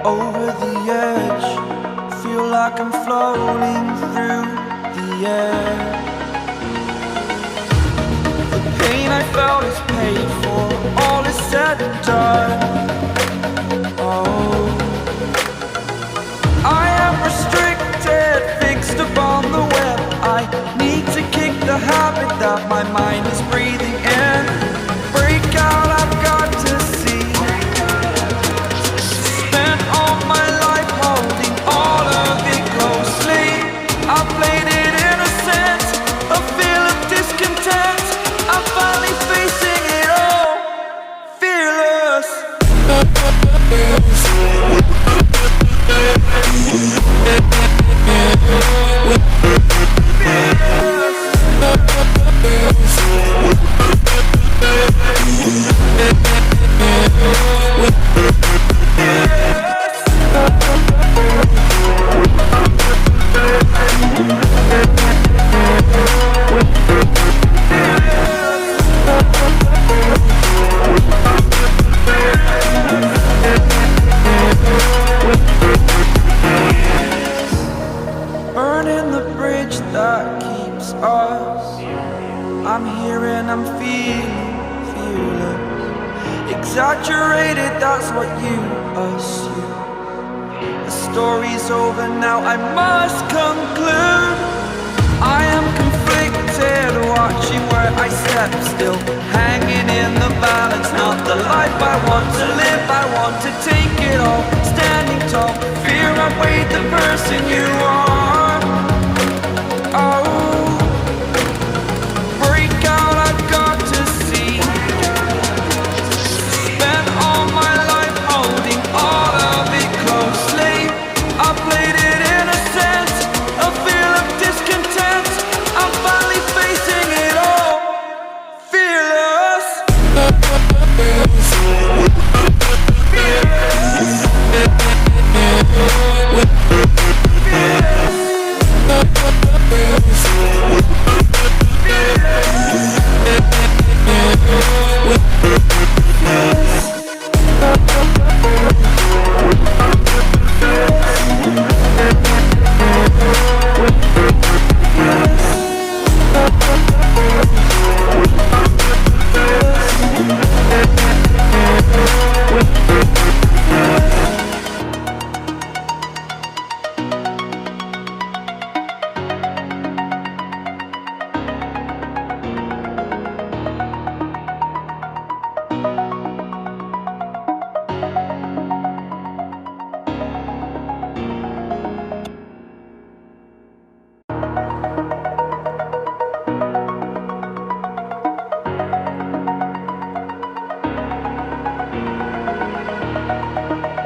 Over the edge, feel like I'm floating through the air. The pain I felt is paid for, all is said and done. Oh, I am restricted, fixed upon the web. I need to kick the habit that my mind is breathing in. Break out, I've got to see. Spent all my life holding all of it closely. I played it innocent, a feel of discontent. I'm finally facing it all, fearless. Burning the bridge that keeps us. I'm here and I'm feeling fearless. Exaggerated, that's what you assume. The story's over now, I must conclude. I am conflicted, watching where I step still, hanging in the balance. Not the life I want to live, I want to take it all. Standing tall, fear outweighed the person you are. Oh, break out, I've got to see. Spent all my life holding all of it closely. I played it innocent, a feel of discontent. I'm finally facing it all, fearless.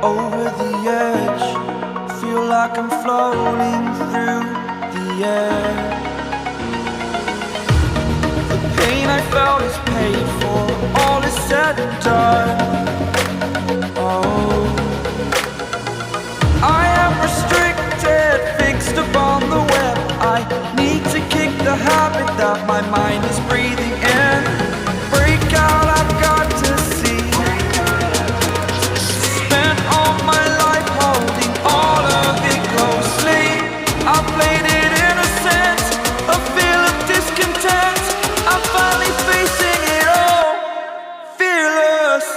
Over the edge, feel like I'm floating through the air. The pain I felt is paid for, all is said and done. Oh, I am restricted, fixed upon the web. I need to kick the habit that my mind is breathing in. Break out, I've got to see. Spent all my life holding all of it closely. I played it innocent, a feel of discontent. I'm finally facing it all, fearless.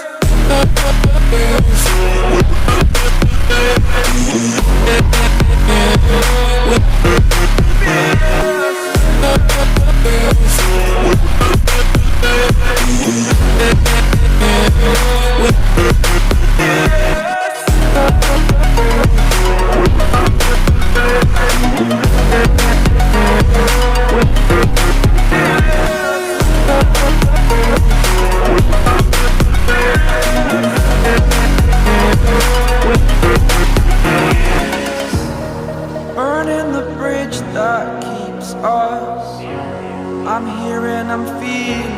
I'm feeling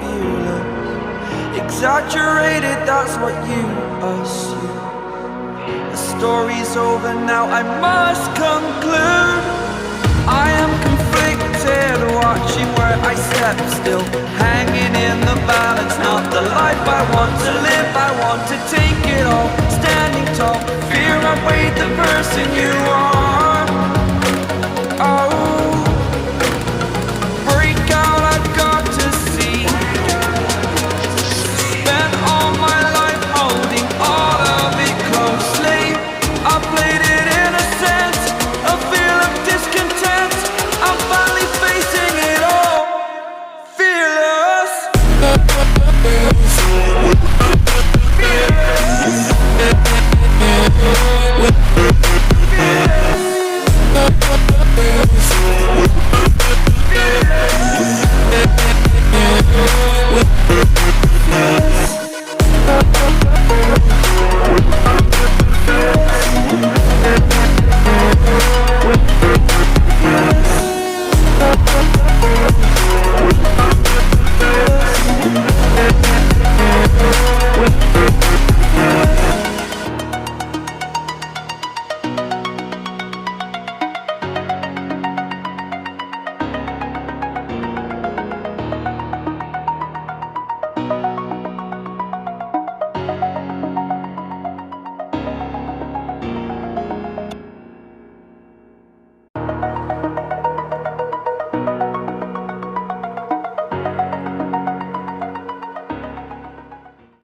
fearless. Exaggerated, that's what you assume. The story's over now, I must conclude. I am conflicted, watching where I step still, hanging in the balance, not the life I want to live. I want to take it all, standing tall, fear I weighed the person you are.